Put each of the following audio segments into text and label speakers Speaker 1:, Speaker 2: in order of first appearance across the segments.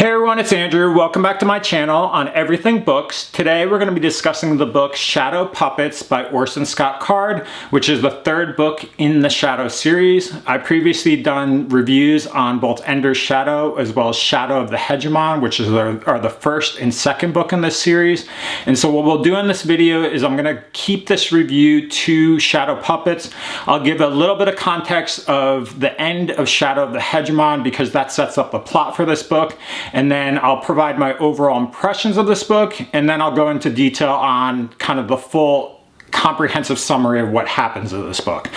Speaker 1: Hey everyone, it's Andrew. Welcome back to my channel on Everything Books. Today we're going to be discussing the book Shadow Puppets by Orson Scott Card, which is the third book in the Shadow series. I've previously done reviews on both Ender's Shadow as well as Shadow of the Hegemon, which are the first and second book in this series. And so what we'll do in this video is I'm going to keep this review to Shadow Puppets. I'll give a little bit of context of the end of Shadow of the Hegemon because that sets up the plot for this book. And then I'll provide my overall impressions of this book, and then I'll go into detail on kind of the full comprehensive summary of what happens in this book.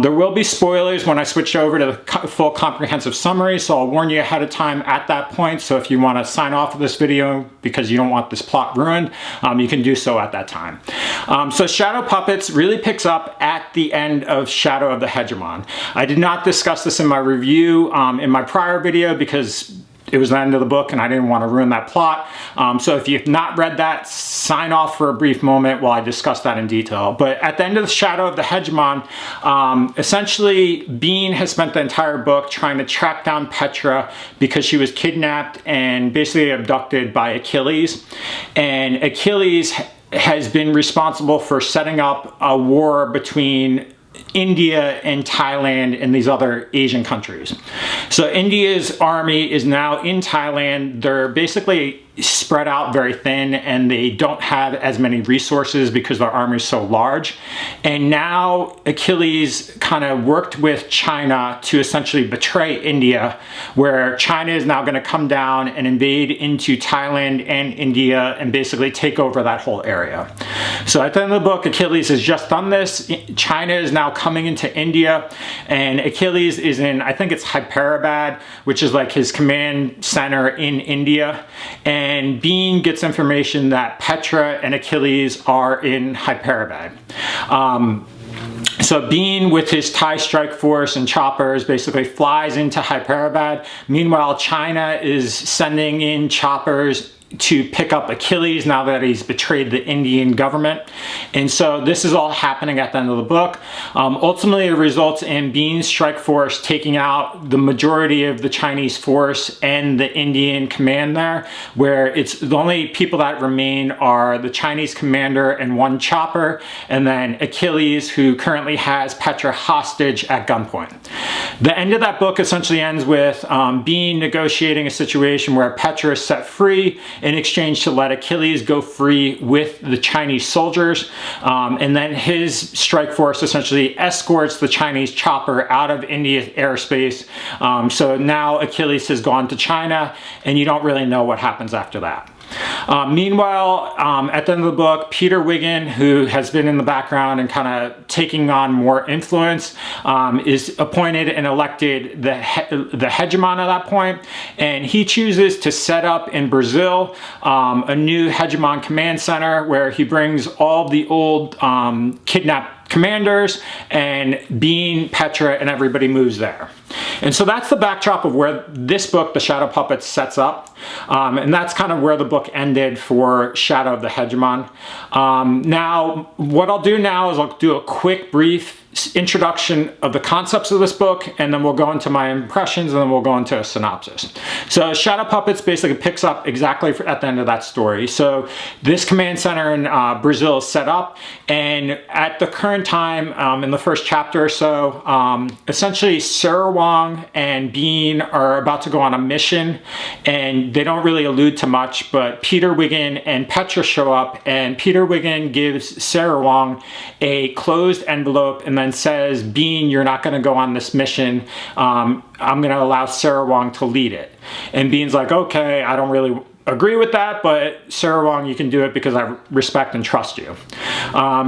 Speaker 1: There will be spoilers when I switch over to the full comprehensive summary, so I'll warn you ahead of time at that point. So if you want to sign off of this video because you don't want this plot ruined, you can do so at that time. So Shadow Puppets really picks up at the end of Shadow of the Hegemon. I did not discuss this in my review in my prior video because it was the end of the book and I didn't want to ruin that plot. So if you've not read that, sign off for a brief moment while I discuss that in detail. But at the end of the Shadow of the Hegemon, essentially Bean has spent the entire book trying to track down Petra because she was kidnapped and basically abducted by Achilles. And Achilles has been responsible for setting up a war between India and Thailand and these other Asian countries. So India's army is now in Thailand. They're basically spread out very thin and they don't have as many resources because their army is so large. And now Achilles kind of worked with China to essentially betray India, where China is now going to come down and invade into Thailand and India and basically take over that whole area. So at the end of the book, Achilles has just done this. China is now coming into India and Achilles is in, I think it's Hyderabad, which is like his command center in India. And Bean gets information that Petra and Achilles are in Hyderabad. So Bean, with his Thai strike force and choppers, basically flies into Hyderabad. Meanwhile, China is sending in choppers to pick up Achilles now that he's betrayed the Indian government. And so this is all happening at the end of the book. Ultimately, it results in Bean's strike force taking out the majority of the Chinese force and the Indian command there, where it's the only people that remain are the Chinese commander and one chopper, and then Achilles, who currently has Petra hostage at gunpoint. The end of that book essentially ends with Bean negotiating a situation where Petra is set free in exchange to let Achilles go free with the Chinese soldiers. And then his strike force essentially escorts the Chinese chopper out of India's airspace. So now Achilles has gone to China and you don't really know what happens after that. Meanwhile, at the end of the book, Peter Wiggin, who has been in the background and kind of taking on more influence, is appointed and elected the Hegemon at that point, and he chooses to set up in Brazil a new Hegemon command center where he brings all the old kidnapped commanders, and Bean, Petra, and everybody moves there. And so that's the backdrop of where this book, The Shadow Puppets, sets up. And that's kind of where the book ended for Shadow of the Hegemon. Now, what I'll do now is I'll do a quick, brief introduction of the concepts of this book, and then we'll go into my impressions, and then we'll go into a synopsis. So Shadow Puppets basically picks up exactly at the end of that story. So this command center in Brazil is set up, and at the current time, in the first chapter or so, essentially Sarawong and Bean are about to go on a mission, and they don't really allude to much, but Peter Wiggin and Petra show up, and Peter Wiggin gives Sarawong a closed envelope and then says, Bean, you're not going to go on this mission. I'm going to allow Sarawong to lead it. And Bean's like, okay, I don't really agree with that, but Sarawong, you can do it because I respect and trust you.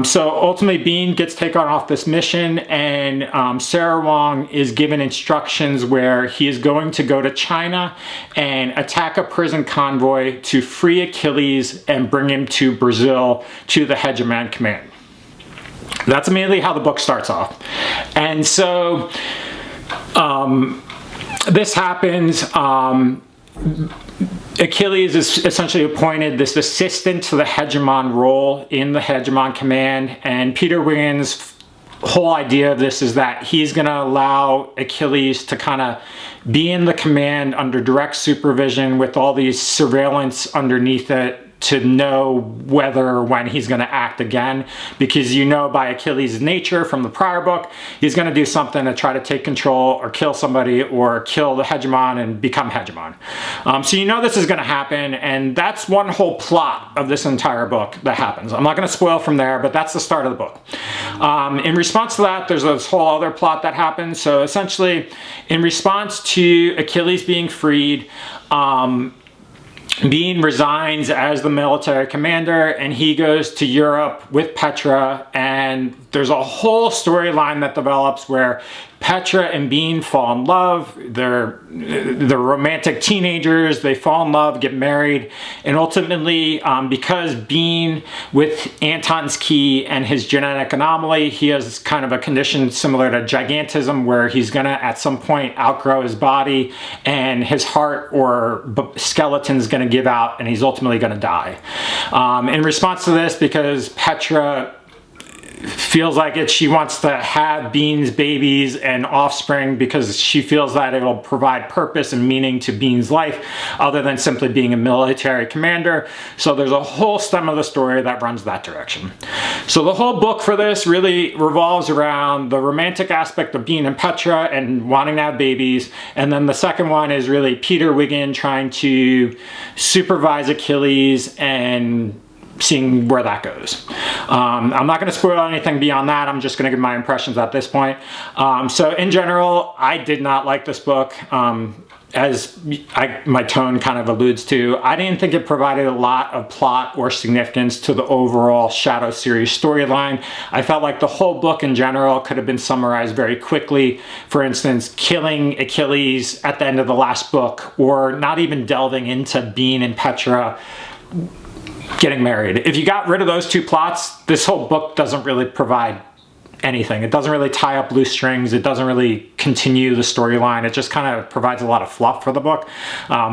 Speaker 1: So ultimately, Bean gets taken off this mission, and Sarawong is given instructions where he is going to go to China and attack a prison convoy to free Achilles and bring him to Brazil to the Hegemon command. That's immediately how the book starts off. And so this happens. Achilles is essentially appointed this assistant to the Hegemon role in the Hegemon command, and Peter Wiggin's whole idea of this is that he's going to allow Achilles to kind of be in the command under direct supervision with all these surveillance underneath it to know whether or when he's going to act again, because you know by Achilles' nature from the prior book, he's going to do something to try to take control or kill somebody or kill the Hegemon and become Hegemon. So you know this is going to happen, and that's one whole plot of this entire book that happens. I'm not going to spoil from there, but that's the start of the book. In response to that, there's this whole other plot that happens. So essentially, in response to Achilles being freed, Bean resigns as the military commander, and he goes to Europe with Petra, and there's a whole storyline that develops where Petra and Bean fall in love. They're romantic teenagers. They fall in love, get married, and ultimately, because Bean, with Anton's key and his genetic anomaly, he has kind of a condition similar to gigantism, where he's gonna at some point outgrow his body, and his heart or skeleton's gonna give out, and he's ultimately gonna die. In response to this, because Petra feels like it, she wants to have Bean's babies and offspring because she feels that it will provide purpose and meaning to Bean's life other than simply being a military commander. So there's a whole stem of the story that runs that direction. So the whole book for this really revolves around the romantic aspect of Bean and Petra and wanting to have babies, and then the second one is really Peter Wiggin trying to supervise Achilles and seeing where that goes. I'm not going to spoil anything beyond that. I'm just going to give my impressions at this point. So in general, I did not like this book. As my tone kind of alludes to, I didn't think it provided a lot of plot or significance to the overall Shadow series storyline. I felt like the whole book in general could have been summarized very quickly. For instance, killing Achilles at the end of the last book, or not even delving into Bean and Petra getting married. If you got rid of those two plots, this whole book doesn't really provide anything. It doesn't really tie up loose strings. It doesn't really continue the storyline. It just kind of provides a lot of fluff for the book,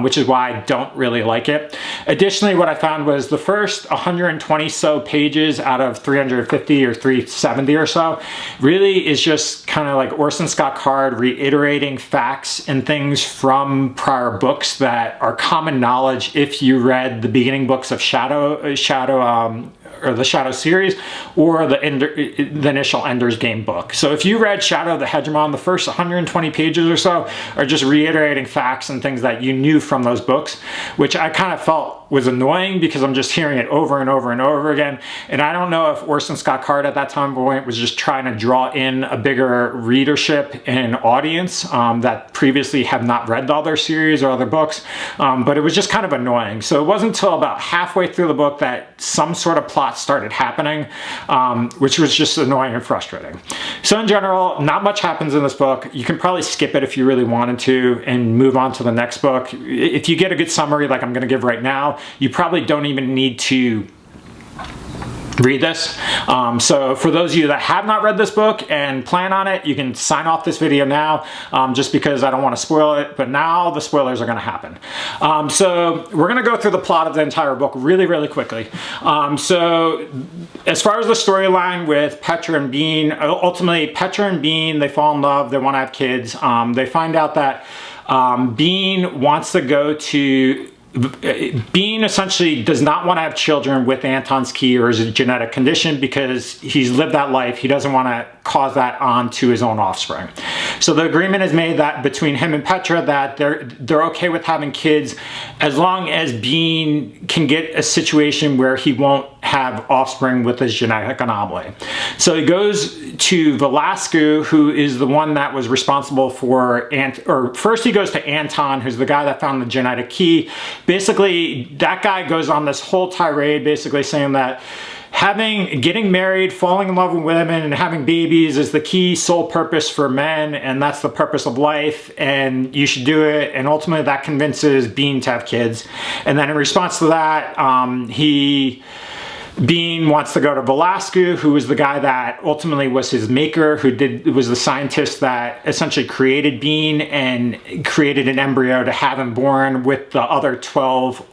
Speaker 1: which is why I don't really like it. Additionally, what I found was the first 120 so pages out of 350 or 370 or so really is just kind of like Orson Scott Card reiterating facts and things from prior books that are common knowledge if you read the beginning books of or the Shadow series, or the initial Ender's Game book. So if you read Shadow of the Hegemon, the first 120 pages or so are just reiterating facts and things that you knew from those books, which I kind of felt was annoying because I'm just hearing it over and over and over again. And I don't know if Orson Scott Card at that time point was just trying to draw in a bigger readership and audience that previously have not read the other series or other books, but it was just kind of annoying. So it wasn't until about halfway through the book that some sort of plot started happening, which was just annoying and frustrating. So in general, not much happens in this book. You can probably skip it if you really wanted to and move on to the next book. If you get a good summary like I'm going to give right now, you probably don't even need to read this. So for those of you that have not read this book and plan on it, you can sign off this video now, just because I don't want to spoil it, but now the spoilers are going to happen. So we're going to go through the plot of the entire book really, really quickly. So as far as the storyline with Petra and Bean, ultimately Petra and Bean, they fall in love, they want to have kids. They find out that Bean wants to go to Bean essentially does not want to have children with Anton's key or his genetic condition because he's lived that life. He doesn't want to cause that on to his own offspring. So the agreement is made that between him and Petra that they're okay with having kids as long as Bean can get a situation where he won't have offspring with his genetic anomaly. So he goes to Velasco, who is the one that was responsible for, first he goes to Anton, who's the guy that found the genetic key. Basically, that guy goes on this whole tirade basically saying that getting married, falling in love with women, and having babies is the key sole purpose for men, and that's the purpose of life, and you should do it. And ultimately that convinces Bean to have kids. And then in response to that, Bean wants to go to Velasco, who is the guy that ultimately was his maker, was the scientist that essentially created Bean and created an embryo to have him born with the other 12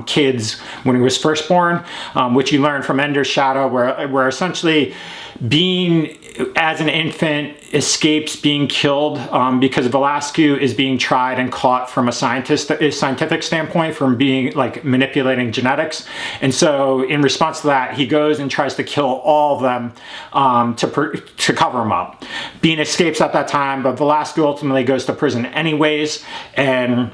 Speaker 1: kids when he was first born, which you learn from Ender's Shadow, where essentially Bean, as an infant, escapes being killed because Velasquez is being tried and caught from a scientific standpoint, from being like manipulating genetics. And so in response to that, he goes and tries to kill all of them to cover him up. Bean escapes at that time, but Velasquez ultimately goes to prison anyways, and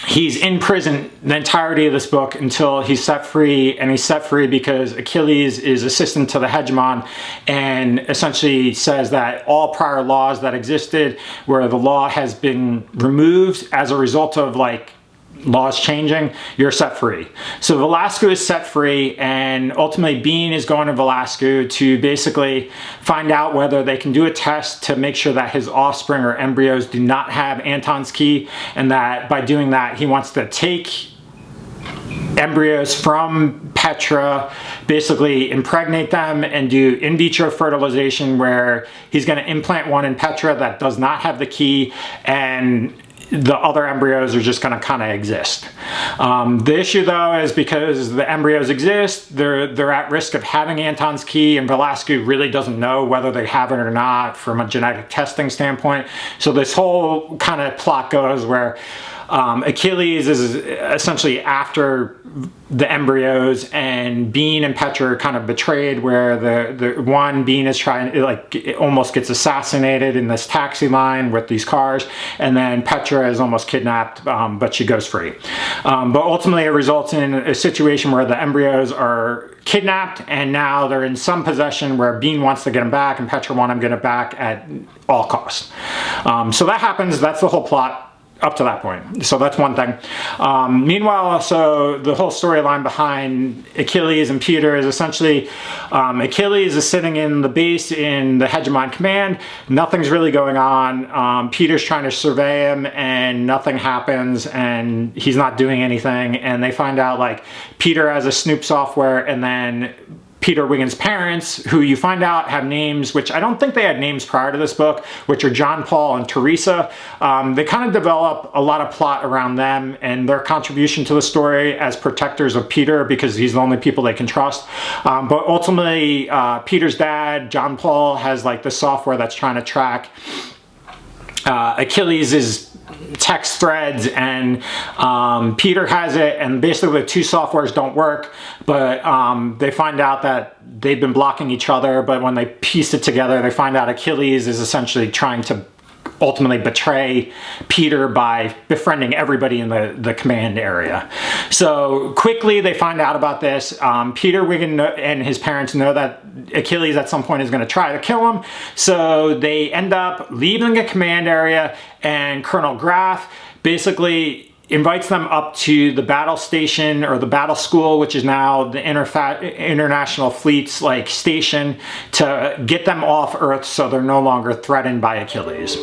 Speaker 1: he's in prison the entirety of this book until he's set free, and he's set free because Achilles is assistant to the Hegemon and essentially says that all prior laws that existed, where the law has been removed as a result of like laws changing, you're set free. So Velasquez is set free, and ultimately Bean is going to Velasquez to basically find out whether they can do a test to make sure that his offspring or embryos do not have Anton's key, and that by doing that he wants to take embryos from Petra, basically impregnate them and do in vitro fertilization, where he's going to implant one in Petra that does not have the key, and the other embryos are just going to kind of exist. The issue though is because the embryos exist, they're at risk of having Anton's key, and Velasquez really doesn't know whether they have it or not from a genetic testing standpoint. So this whole kind of plot goes where Achilles is essentially after the embryos, and Bean and Petra are kind of betrayed, where the one, Bean is trying, like, it almost gets assassinated in this taxi line with these cars, and then Petra is almost kidnapped, but she goes free. But ultimately it results in a situation where the embryos are kidnapped, and now they're in some possession where Bean wants to get them back and Petra wants to get them back at all costs. So that happens. That's the whole plot up to that point. So that's one thing. Meanwhile, also, the whole storyline behind Achilles and Peter is essentially Achilles is sitting in the base in the Hegemon command. Nothing's really going on. Peter's trying to survey him, and nothing happens, and he's not doing anything. And they find out, like, Peter has a Snoop software, and then Peter Wiggins' parents, who you find out have names, which I don't think they had names prior to this book, which are John Paul and Teresa. They kind of develop a lot of plot around them and their contribution to the story as protectors of Peter, because he's the only people they can trust. But ultimately, Peter's dad, John Paul, has like the software that's trying to track Achilles' text threads, and Peter has it, and basically the two softwares don't work, but they find out that they've been blocking each other. But when they piece it together, they find out Achilles is essentially trying to ultimately betray Peter by befriending everybody in the command area. So quickly they find out about this. Peter Wiggin and his parents know that Achilles at some point is going to try to kill him. So they end up leaving the command area, and Colonel Graff basically invites them up to the battle station, or the battle school, which is now the International Fleet's like station, to get them off Earth so they're no longer threatened by Achilles.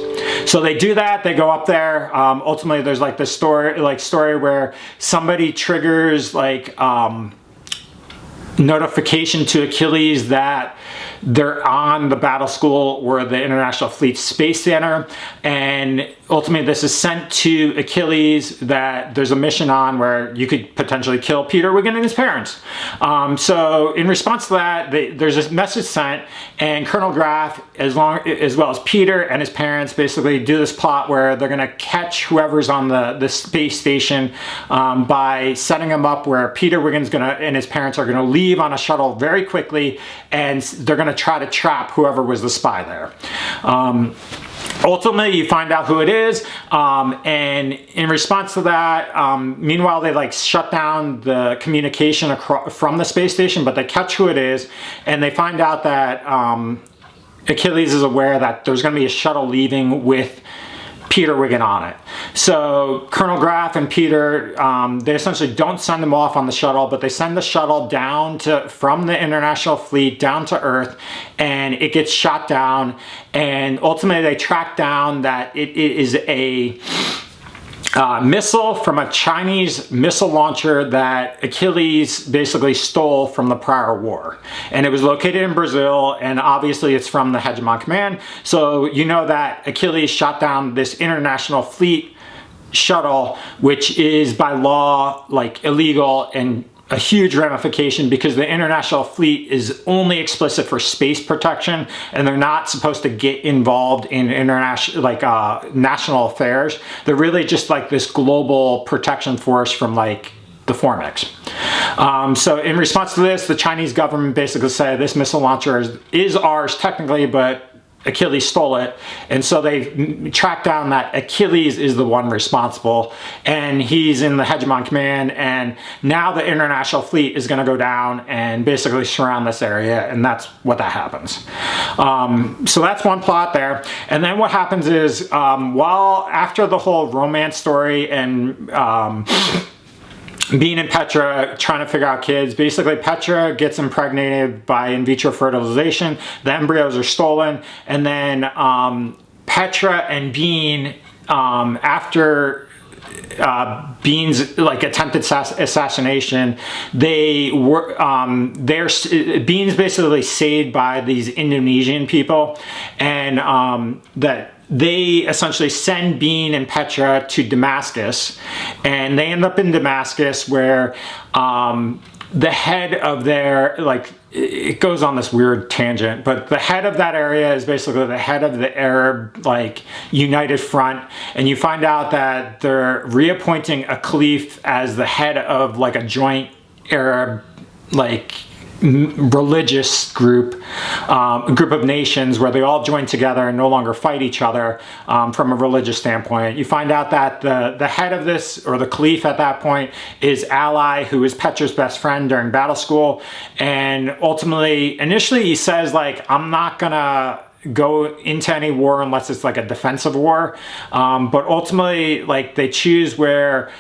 Speaker 1: So they do that. They go up there. Ultimately, there's like this story where somebody triggers like notification to Achilles that they're on the battle school or the International Fleet Space Center, and ultimately this is sent to Achilles that there's a mission on where you could potentially kill Peter Wiggin and his parents. So in response to that, there's this message sent, and Colonel Graff, as well as Peter and his parents, basically do this plot where they're going to catch whoever's on the space station by setting them up where Peter Wiggin's and his parents are going to leave on a shuttle very quickly, and they're going to try to trap whoever was the spy there. Ultimately, you find out who it is, and in response to that, meanwhile, they like shut down the communication from the space station, but they catch who it is, and they find out that Achilles is aware that there's going to be a shuttle leaving with Peter Wiggin on it. So Colonel Graff and Peter, they essentially don't send them off on the shuttle, but they send the shuttle down from the International Fleet down to Earth, and it gets shot down, and ultimately they track down that it is a missile from a Chinese missile launcher that Achilles basically stole from the prior war. And it was located in Brazil, and obviously it's from the Hegemon Command. So you know that Achilles shot down this International Fleet shuttle, which is by law like illegal and a huge ramification because the international fleet is only explicit for space protection, and they're not supposed to get involved in international, like national affairs. They're really just like this global protection force from like the Formex. So in response to this, the Chinese government basically said this missile launcher is ours technically, but Achilles stole it. And so they tracked down that Achilles is the one responsible, and he's in the Hegemon command, and now the international fleet is going to go down and basically surround this area, and that's what that happens. So that's one plot there. And then what happens is, while after the whole romance story and Bean and Petra trying to figure out kids, basically Petra gets impregnated by in vitro fertilization, the embryos are stolen, and then Petra and Bean, after Bean's like attempted assassination, they were Bean's basically saved by these Indonesian people, and that they essentially send Bean and Petra to Damascus, and they end up in Damascus where the head of their, like, it goes on this weird tangent, but the head of that area is basically the head of the Arab, like, United Front, and you find out that they're reappointing a caliph as the head of, like, a joint Arab, like, religious group of nations where they all join together and no longer fight each other from a religious standpoint. You find out that the head of this, or the caliph at that point, is Ally, who is Petra's best friend during battle school, and ultimately, initially he says, like, I'm not gonna go into any war unless it's like a defensive war, but ultimately, like, they choose where,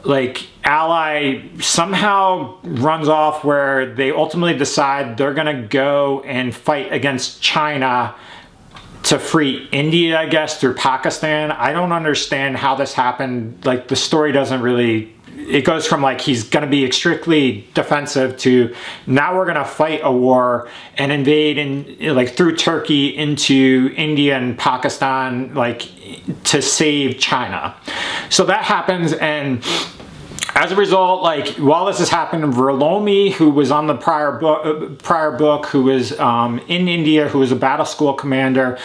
Speaker 1: like, Ally somehow runs off where they ultimately decide they're gonna go and fight against China to free India, I guess, through Pakistan. I don't understand how this happened. Like, the story doesn't really, it goes from like he's gonna be strictly defensive to now we're gonna fight a war and invade in, like, through Turkey into India and Pakistan, like, to save China. So that happens, and as a result, like, while this is happening, Verlomi, who was on the prior book, who was in India, who was a battle school commander,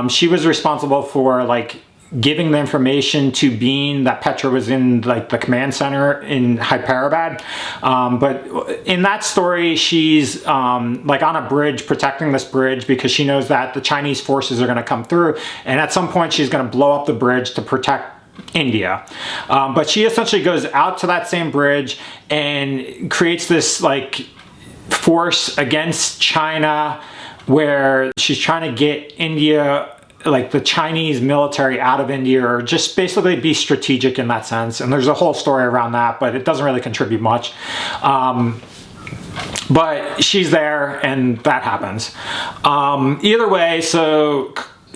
Speaker 1: she was responsible for, like, giving the information to Bean that Petra was in, like, the command center in Hyderabad. But in that story, she's like on a bridge, protecting this bridge because she knows that the Chinese forces are going to come through, and at some point she's going to blow up the bridge to protect India. But she essentially goes out to that same bridge and creates this, like, force against China where she's trying to get India, like, the Chinese military out of India, or just basically be strategic in that sense. And there's a whole story around that, but it doesn't really contribute much. But she's there, and that happens. Either way, so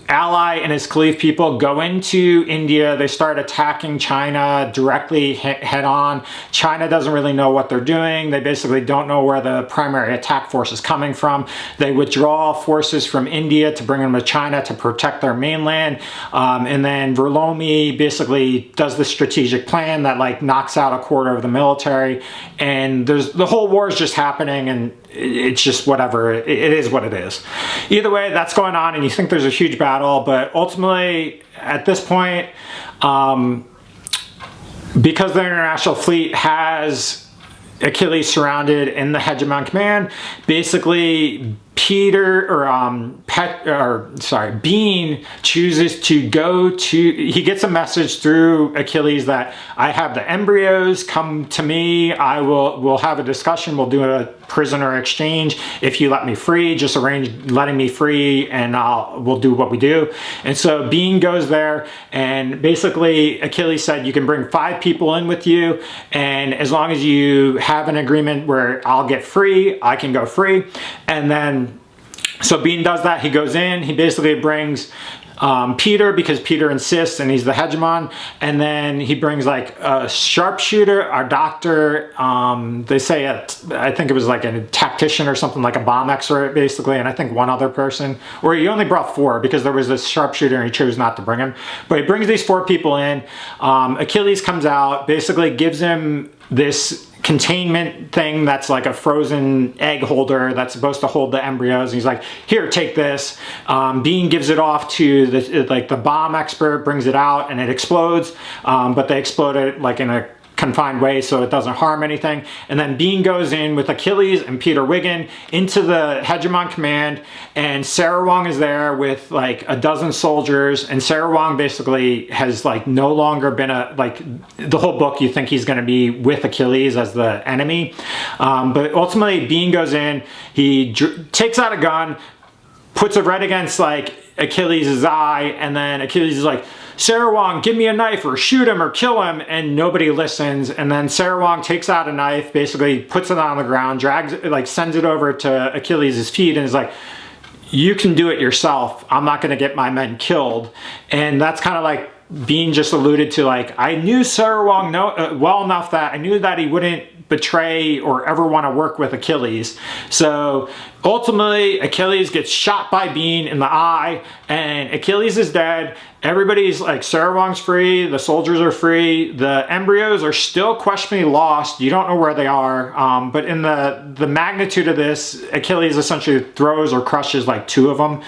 Speaker 1: Ally and his Caliph people go into India. They start attacking China directly head on. China doesn't really know what they're doing. They basically don't know where the primary attack force is coming from. They withdraw forces from India to bring them to China to protect their mainland. And then Verlomi basically does the strategic plan that, like, knocks out a quarter of the military. And the whole war is just happening, and it's just whatever. It is what it is. Either way, that's going on, and you think there's a huge battle, but ultimately, at this point, because the international fleet has Achilles surrounded in the Hegemon command, basically Bean chooses to go to, he gets a message through Achilles that I have the embryos, come to me, we'll have a discussion, we'll do a prisoner exchange. If you let me free, just arrange letting me free, and we'll do what we do. And so Bean goes there, and basically Achilles said, you can bring 5 people in with you, and as long as you have an agreement where I'll get free, I can go free. And then so Bean does that. He goes in, he basically brings Peter, because Peter insists and he's the hegemon. And then he brings like a sharpshooter, a doctor, they say I think it was like a tactician or something, like a bomb expert basically, and I think one other person, or he only brought 4 because there was this sharpshooter and he chose not to bring him. But he brings these 4 people in. Achilles comes out, basically gives him this containment thing that's like a frozen egg holder that's supposed to hold the embryos. And he's like, here, take this. Bean gives it off to the bomb expert, brings it out, and it explodes. But they explode it like in a confined way so it doesn't harm anything. And then Bean goes in with Achilles and Peter Wiggin into the Hegemon command, and Sarah Wong is there with like a dozen soldiers, and Sarah Wong basically has like no longer been the whole book you think he's going to be with Achilles as the enemy, but ultimately Bean goes in, he takes out a gun, puts it right against like Achilles' eye, and then Achilles is like, Sarah Wong, give me a knife or shoot him or kill him, and nobody listens. And then Sarah Wong takes out a knife, basically puts it on the ground, drags it, like sends it over to Achilles' feet, and is like, you can do it yourself. I'm not gonna get my men killed. And that's kind of like Bean just alluded to, like, I knew Sarah Wong well enough that I knew that he wouldn't betray or ever want to work with Achilles. So ultimately Achilles gets shot by Bean in the eye, and Achilles is dead. Everybody's like, Sarah Wong's free, the soldiers are free, the embryos are still questionably lost, you don't know where they are, but in the magnitude of this, Achilles essentially throws or crushes like 2 of them,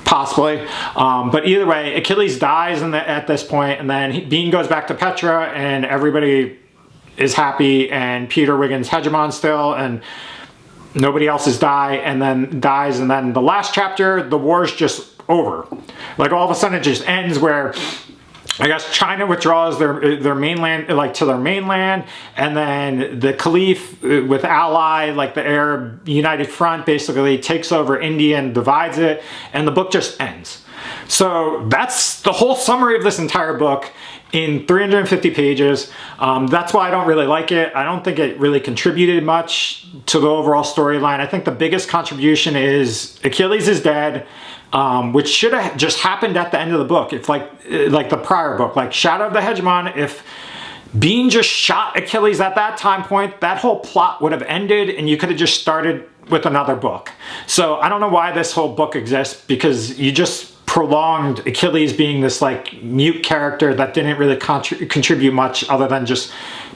Speaker 1: possibly. But either way, Achilles dies at this point, and then Bean goes back to Petra, and everybody is happy, and Peter Wiggins hegemon still, and nobody else dies, and then the last chapter, the war's just over. Like all of a sudden it just ends where I guess China withdraws their mainland, like to their mainland, and then the Caliph with ally, like the Arab United Front, basically takes over India and divides it, and the book just ends. So that's the whole summary of this entire book in 350 pages. That's why I don't really like it. I don't think it really contributed much to the overall storyline. I think the biggest contribution is Achilles is dead, which should have just happened at the end of the book. It's like the prior book, like Shadow of the Hegemon. If Bean just shot Achilles at that time point, that whole plot would have ended and you could have just started with another book. So I don't know why this whole book exists, because you just prolonged Achilles being this like mute character that didn't really contribute much other than just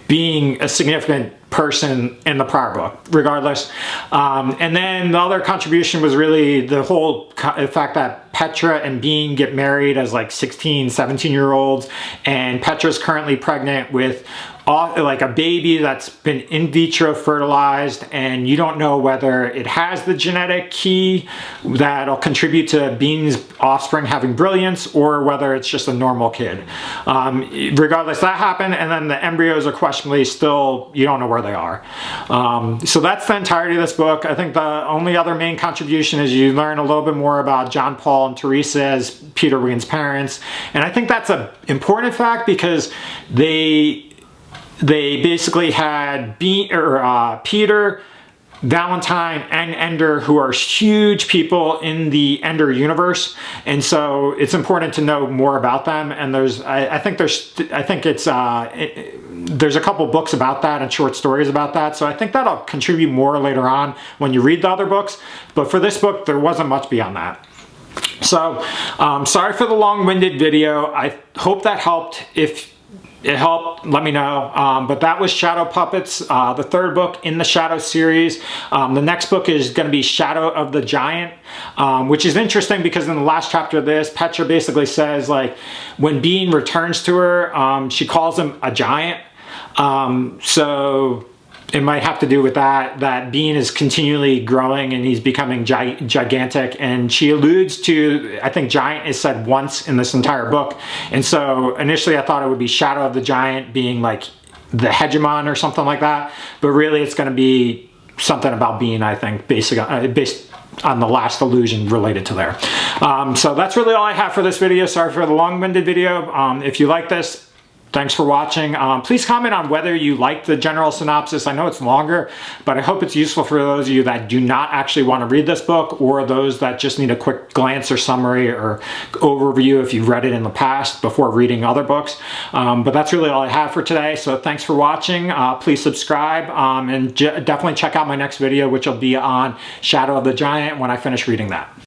Speaker 1: being a significant person in the prior book, regardless. And then the other contribution was really the whole fact that Petra and Bean get married as like 16, 17-year-olds, and Petra's currently pregnant with like a baby that's been in vitro fertilized, and you don't know whether it has the genetic key that'll contribute to Bean's offspring having brilliance, or whether it's just a normal kid. Regardless, that happened, and then the embryos are questionably still, you don't know where they are. So that's the entirety of this book. I think the only other main contribution is you learn a little bit more about John Paul and Teresa as Peter Wiggins' parents, and I think that's an important fact because they basically had Peter, Valentine, and Ender, who are huge people in the Ender universe, and so it's important to know more about them. And there's a couple books about that and short stories about that, so I think that'll contribute more later on when you read the other books. But for this book, there wasn't much beyond that. So sorry for the long-winded video. I hope that helped. If it helped, let me know. But that was Shadow Puppets, the 3rd book in the Shadow series. The next book is going to be Shadow of the Giant, which is interesting because in the last chapter of this, Petra basically says, like, when Bean returns to her, she calls him a giant. So it might have to do with that Bean is continually growing and he's becoming gigantic, and she alludes to, I think giant is said once in this entire book, and so initially I thought it would be Shadow of the Giant being like the hegemon or something like that, but really it's going to be something about Bean, I think, based on the last allusion related to there. So that's really all I have for this video. Sorry for the long-winded video. If you like this, Thanks for watching. Please comment on whether you like the general synopsis. I know it's longer, but I hope it's useful for those of you that do not actually want to read this book, or those that just need a quick glance or summary or overview if you've read it in the past before reading other books. But that's really all I have for today. So thanks for watching. Please subscribe, and definitely check out my next video, which will be on Shadow of the Giant when I finish reading that.